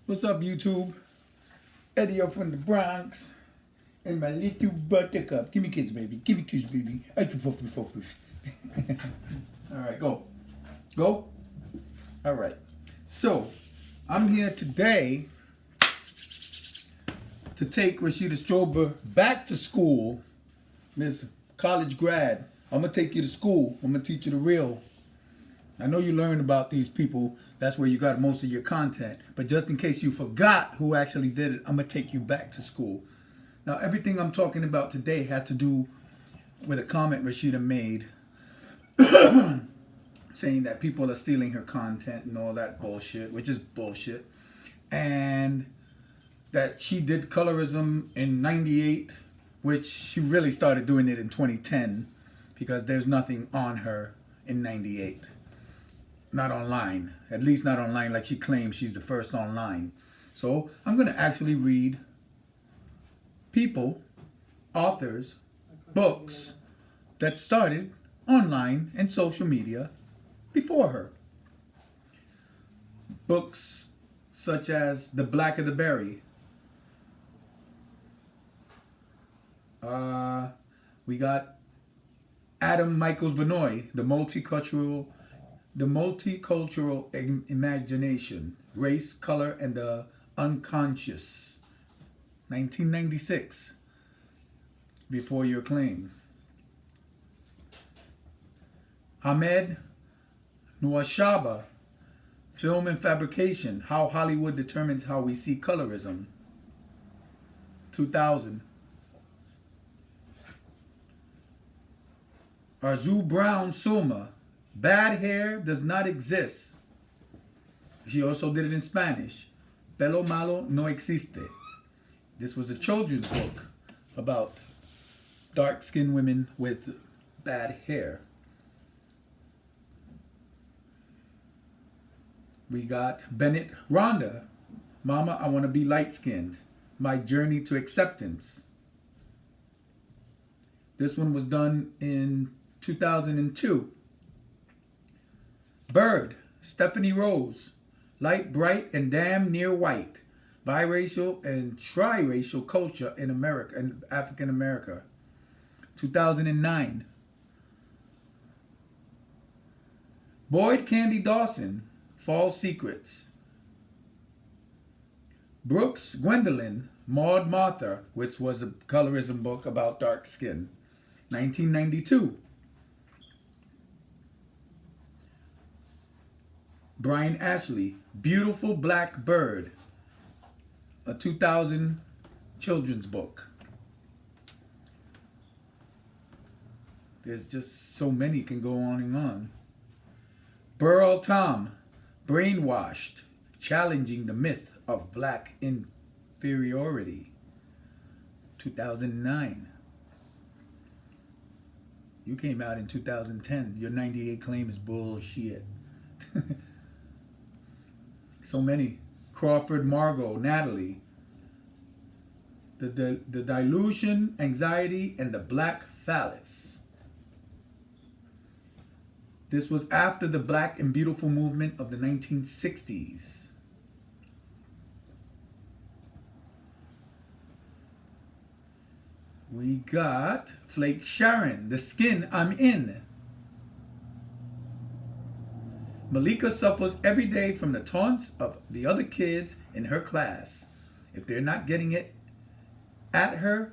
What's up, YouTube? Eddie up from the Bronx and my little buttercup. Give me kiss, baby. Give me kiss, baby. I can focus. All right, go. Go. All right. So, I'm here today to take Rashida Strober back to school. Miss College grad. I'm going to take you to school. I'm going to teach you the real. I know you learned about these people. That's where you got most of your content. But just in case you forgot who actually did it, I'm going to take you back to school. Now, everything I'm talking about today has to do with a comment Rashida made saying that people are stealing her content and all that bullshit, which is bullshit. And that she did colorism in 98, which she really started doing it in 2010 because there's nothing on her in 98. Not online, at least not online like she claims she's the first online. So I'm going to actually read people, authors, books that started online and social media before her. Books such as The Blacker the Berry. We got Adam Michaels Benoit, The Multicultural Imagination, Race, Color, and the Unconscious, 1996, Before Your Claim. Ahmed Nouashaba, Film and Fabrication, How Hollywood Determines How We See Colorism, 2000. Arzu Brown Suma, Bad Hair Does Not Exist. She also did it in Spanish. Pelo Malo No Existe. This was a children's book about dark-skinned women with bad hair. We got Bennett Rhonda, Mama, I Want to Be Light-Skinned. My Journey to Acceptance. This one was done in 2002. Bird, Stephanie Rose, Light, Bright, and Damn Near White, Biracial and Triracial Culture in America and African America, 2009. Boyd Candy Dawson, False Secrets. Brooks Gwendolyn, Maud Martha, which was a colorism book about dark skin, 1992. Brian Ashley, Beautiful Black Bird, a 2000 children's book. There's just so many can go on and on. Burl Tom, Brainwashed, Challenging the Myth of Black Inferiority, 2009. You came out in 2010. Your 98 claim is bullshit. So many. Crawford, Margot, Natalie. The Delusion, Anxiety, and the Black Phallus. This was after the Black and Beautiful movement of the 1960s. We got Flake Sharon, The Skin I'm In. Malika suffers every day from the taunts of the other kids in her class. If they're not getting it at her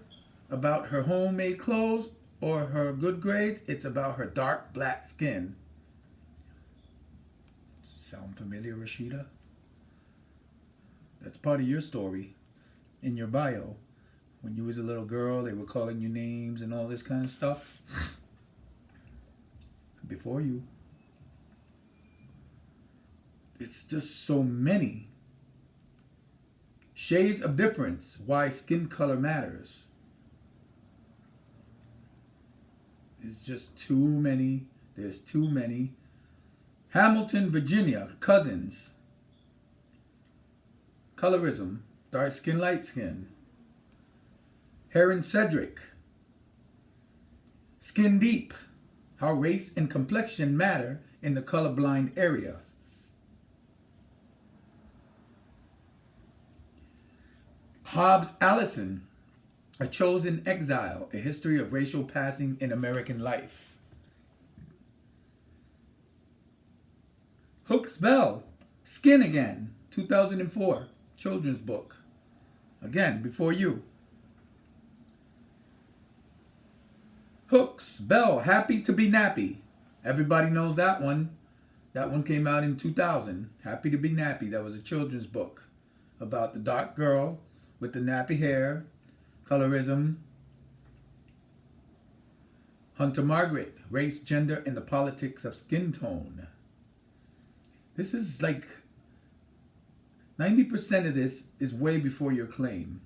about her homemade clothes or her good grades, it's about her dark black skin. Sound familiar, Rashida? That's part of your story in your bio. When you was a little girl, they were calling you names and all this kind of stuff. Before you. It's just so many. Shades of Difference, Why Skin Color Matters. There's just too many. There's too many. Hamilton, Virginia, Cousins. Colorism, Dark Skin, Light Skin. Heron Cedric. Skin Deep, How Race and Complexion Matter in the Colorblind Area. Hobbs Allison, A Chosen Exile, A History of Racial Passing in American Life. Hooks Bell, Skin Again, 2004, children's book. Again, before you. Hooks Bell, Happy to Be Nappy. Everybody knows that one. That one came out in 2000. Happy to Be Nappy. That was a children's book about the dark girl with the nappy hair, colorism. Hunter Margaret, Race, Gender, and the Politics of Skin Tone. This is like 90% of this is way before your claim.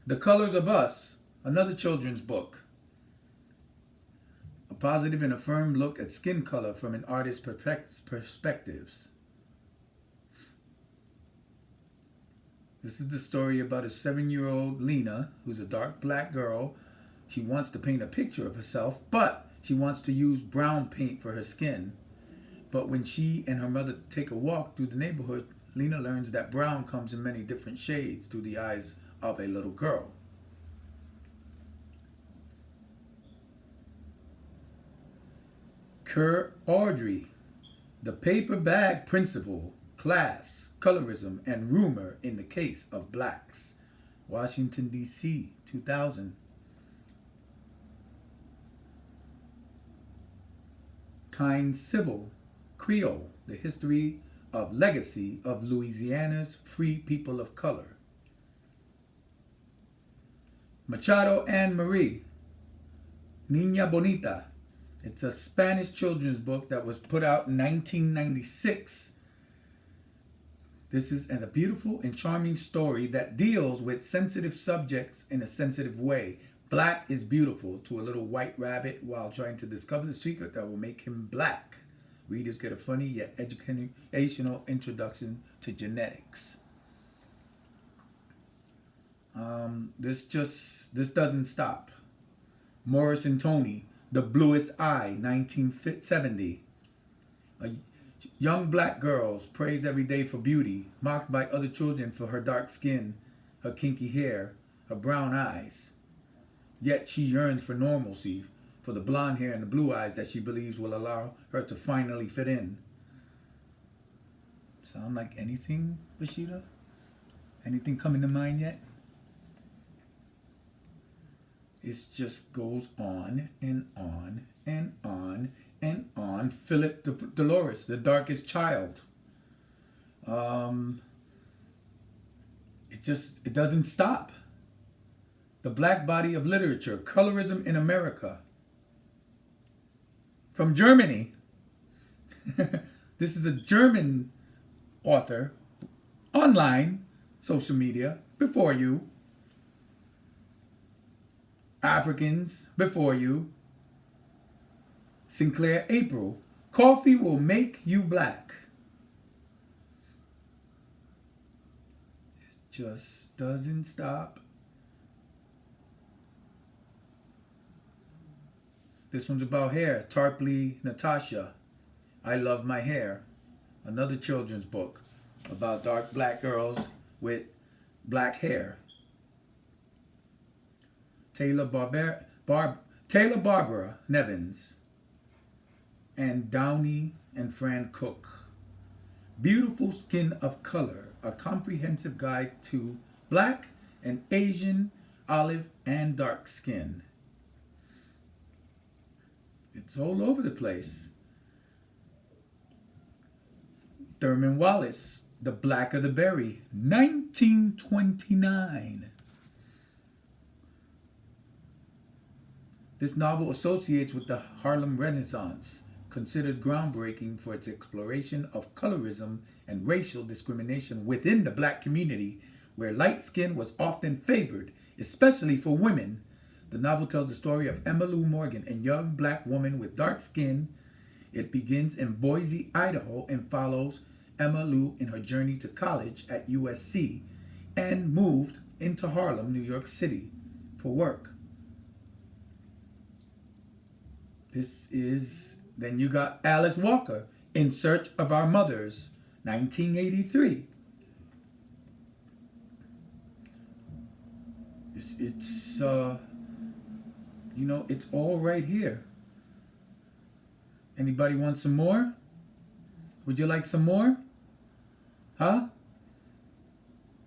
The Colors of Us, another children's book. A positive and affirmed look at skin color from an artist's perspectives. This is the story about a 7-year-old Lena, who's a dark black girl. She wants to paint a picture of herself, but she wants to use brown paint for her skin. But when she and her mother take a walk through the neighborhood, Lena learns that brown comes in many different shades through the eyes of a little girl. Kerr Audrey, The Paper Bag Principle, Class, Colorism, and Rumor in the Case of Blacks. Washington, D.C., 2000. Kind Sybil, Creole, The History of Legacy of Louisiana's Free People of Color. Machado Anne Marie, Niña Bonita. It's a Spanish children's book that was put out in 1996. This is a beautiful and charming story that deals with sensitive subjects in a sensitive way. Black is beautiful to a little white rabbit while trying to discover the secret that will make him black. Readers get a funny yet educational introduction to genetics. This doesn't stop. Morris and Tony, The Bluest Eye, 1970. A young black girl prays every day for beauty, mocked by other children for her dark skin, her kinky hair, her brown eyes. Yet she yearns for normalcy, for the blonde hair and the blue eyes that she believes will allow her to finally fit in. Sound like anything, Rashida? Anything coming to mind yet? It just goes on and on and on and on. Philip Dolores, The Darkest Child. It doesn't stop. The Black Body of Literature, Colorism in America. From Germany. This is a German author, online, social media, before you. Africans, before you. Sinclair April, Coffee Will Make You Black. It just doesn't stop. This one's about hair. Tarpley Natasha, I Love My Hair. Another children's book about dark black girls with black hair. Taylor Barbara Nevins and Downey and Fran Cook. Beautiful Skin of Color, a comprehensive guide to black and Asian, olive, and dark skin. It's all over the place. Thurman Wallace, The Blacker the Berry, 1929. This novel associates with the Harlem Renaissance, considered groundbreaking for its exploration of colorism and racial discrimination within the black community, where light skin was often favored, especially for women. The novel tells the story of Emma Lou Morgan, a young black woman with dark skin. It begins in Boise, Idaho, and follows Emma Lou in her journey to college at USC and moved into Harlem, New York City for work. Then you got Alice Walker, In Search of Our Mothers, 1983. It's you know, it's all right here. Anybody want some more? Would you like some more? Huh?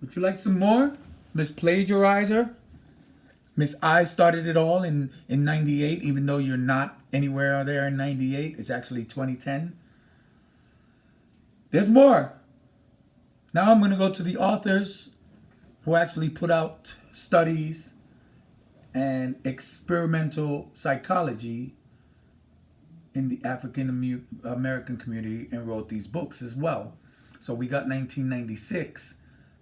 Would you like some more? Miss Plagiarizer? Miss I started it all in 98, even though you're not anywhere there in 98. It's actually 2010. There's more. Now I'm going to go to the authors who actually put out studies and experimental psychology in the African American community and wrote these books as well. So we got 1996,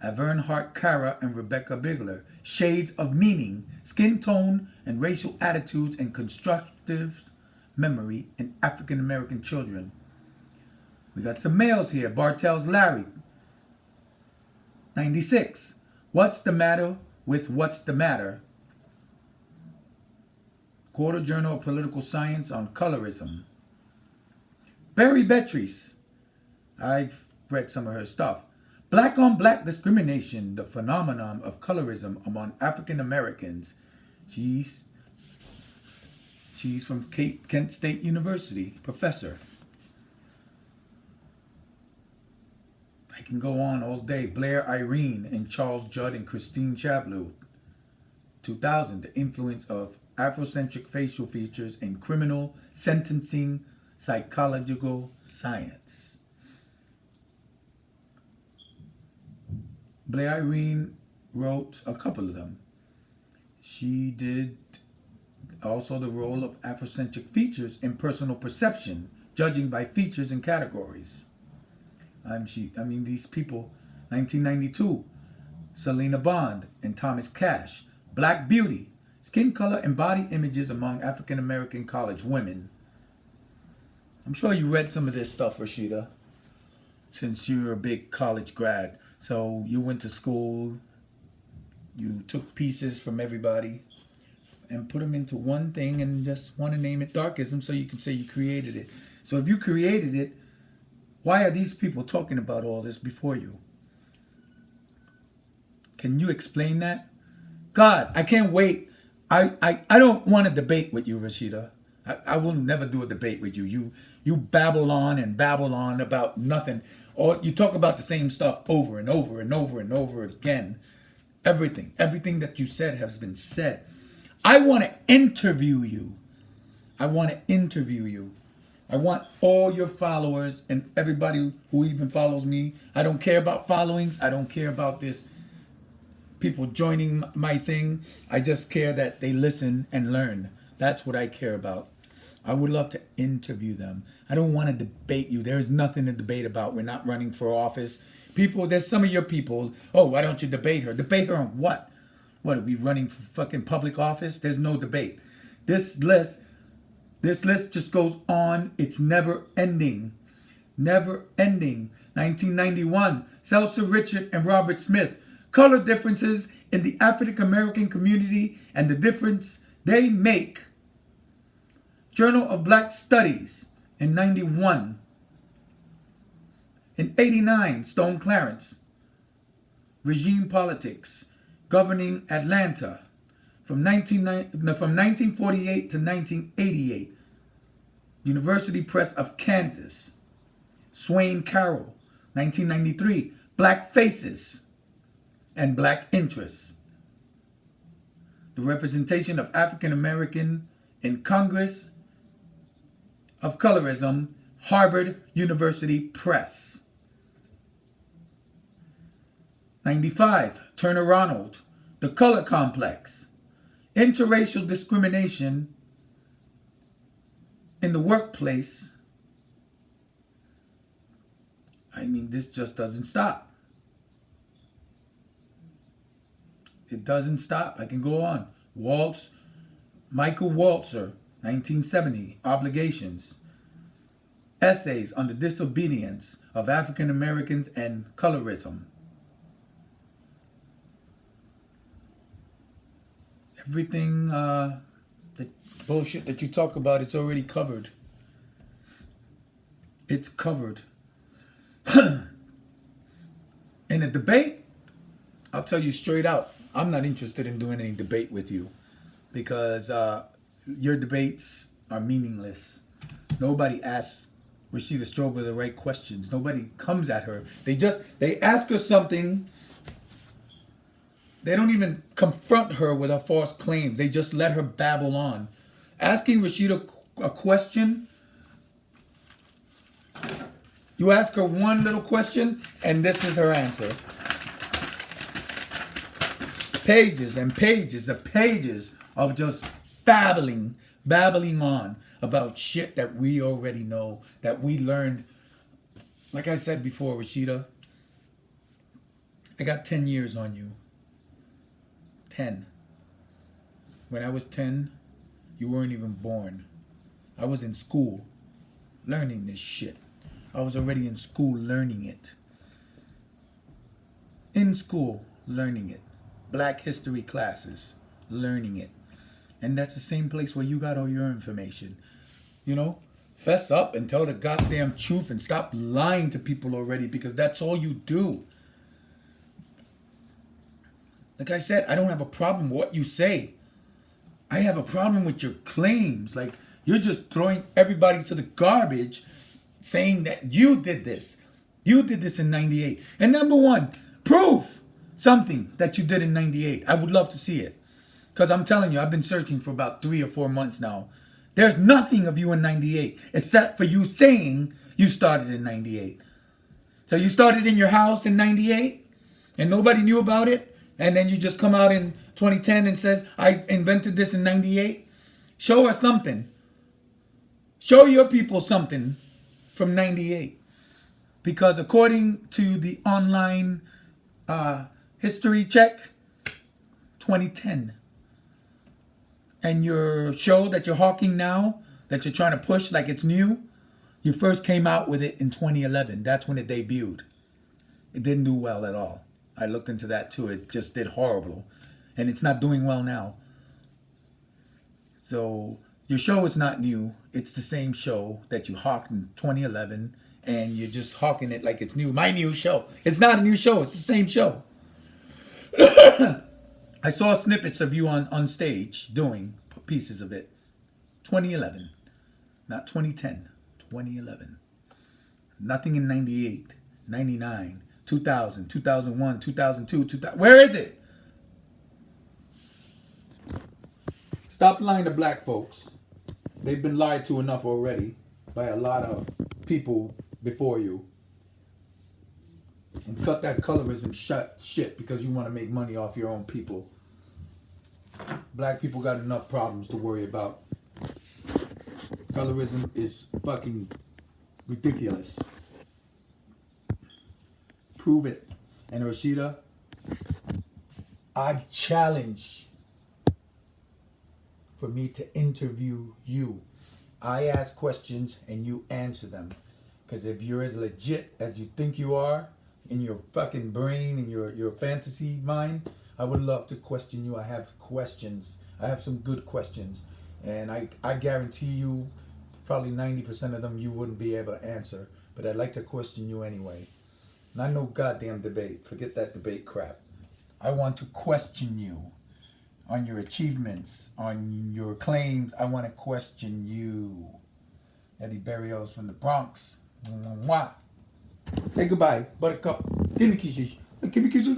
Avern Hart Cara and Rebecca Bigler, Shades of Meaning, Skin Tone and Racial Attitudes and Constructive Memory in African American Children. We got some males here, Bartels Larry, 96, What's the Matter with What's the Matter? Quarter Journal of Political Science on Colorism. Barry Beatrice, I've read some of her stuff. Black on Black Discrimination, the Phenomenon of Colorism Among African Americans. She's from Kent State University, professor. I can go on all day. Blair Irene and Charles Judd and Christine Chablew, 2000, The Influence of Afrocentric Facial Features in Criminal Sentencing Psychological Science. Blair Irene wrote a couple of them. She did also the role of Afrocentric features in personal perception, judging by features and categories. These people, 1992, Selena Bond and Thomas Cash, Black Beauty, Skin Color and Body Images Among African American College Women. I'm sure you read some of this stuff, Rashida, since you're a big college grad. So you went to school, you took pieces from everybody and put them into one thing and just want to name it Darkism so you can say you created it. So if you created it, why are these people talking about all this before you? Can you explain that? God, I can't wait. I don't want to debate with you, Rashida. I will never do a debate with you. You babble on and babble on about nothing. Or you talk about the same stuff over and over and over and over again. Everything that you said has been said. I want to interview you. I want all your followers and everybody who even follows me. I don't care about followings. I don't care about this people joining my thing. I just care that they listen and learn. That's what I care about. I would love to interview them. I don't want to debate you. There's nothing to debate about. We're not running for office. People, there's some of your people, oh, why don't you debate her? Debate her on what? What, are we running for fucking public office? There's no debate. This list just goes on. It's never ending. Never ending. 1991, Seltzer Richard and Robert Smith. Color differences in the African American community and the difference they make. Journal of Black Studies in 91. In 89, Stone Clarence. Regime Politics. Governing Atlanta. From 1948 to 1988. University Press of Kansas. Swain Carroll. 1993. Black Faces and Black Interests. The Representation of African American in Congress of Colorism, Harvard University Press. 95, Turner Ronald, The Color Complex, Interracial Discrimination in the Workplace. This just doesn't stop. It doesn't stop. I can go on. Michael Walzer, 1970, Obligations. Essays on the Disobedience of African Americans and Colorism. Everything, the bullshit that you talk about, it's already covered. It's covered. In a debate, I'll tell you straight out, I'm not interested in doing any debate with you because your debates are meaningless. Nobody asks Rashida Strober the right questions. Nobody comes at her. They ask her something. They don't even confront her with her false claims. They just let her babble on. Asking Rashida a question, you ask her one little question, and this is her answer. Pages and pages and pages of just babbling on about shit that we already know, that we learned. Like I said before, Rashida, I got 10 years on you. 10. When I was 10, you weren't even born. I was in school learning this shit. I was already in school learning it. In school learning it. Black history classes, learning it. And that's the same place where you got all your information. You know, fess up and tell the goddamn truth and stop lying to people already, because that's all you do. Like I said, I don't have a problem with what you say. I have a problem with your claims. Like, you're just throwing everybody to the garbage saying that you did this. You did this in 98. And number one, prove something that you did in 98. I would love to see it. Because I'm telling you, I've been searching for about 3 or 4 months now. There's nothing of you in 98 except for you saying you started in 98. So you started in your house in 98 and nobody knew about it? And then you just come out in 2010 and says, I invented this in 98? Show us something. Show your people something from 98. Because according to the online history check, 2010. And your show that you're hawking now, that you're trying to push like it's new, you first came out with it in 2011. That's when it debuted. It didn't do well at all. I looked into that too. It just did horrible. And it's not doing well now. So your show is not new. It's the same show that you hawked in 2011. And you're just hawking it like it's new. My new show. It's not a new show. It's the same show. I saw snippets of you on stage doing pieces of it. 2011. Not 2010. 2011. Nothing in 98, 99, 2000, 2001, 2002, 2000. Where is it? Stop lying to black folks. They've been lied to enough already by a lot of people before you. And cut that colorism shit because you want to make money off your own people. Black people got enough problems to worry about. Colorism is fucking ridiculous. Prove it. And Rashida, I challenge for me to interview you. I ask questions and you answer them. Because if you're as legit as you think you are, in your fucking brain, in your fantasy mind, I would love to question you. I have questions. I have some good questions. And I guarantee you, probably 90% of them you wouldn't be able to answer. But I'd like to question you anyway. Not no goddamn debate. Forget that debate crap. I want to question you on your achievements, on your claims. I want to question you. Eddie Berrios from the Bronx. Mwah. Say goodbye, buttercup. Give me kisses. Give me kisses.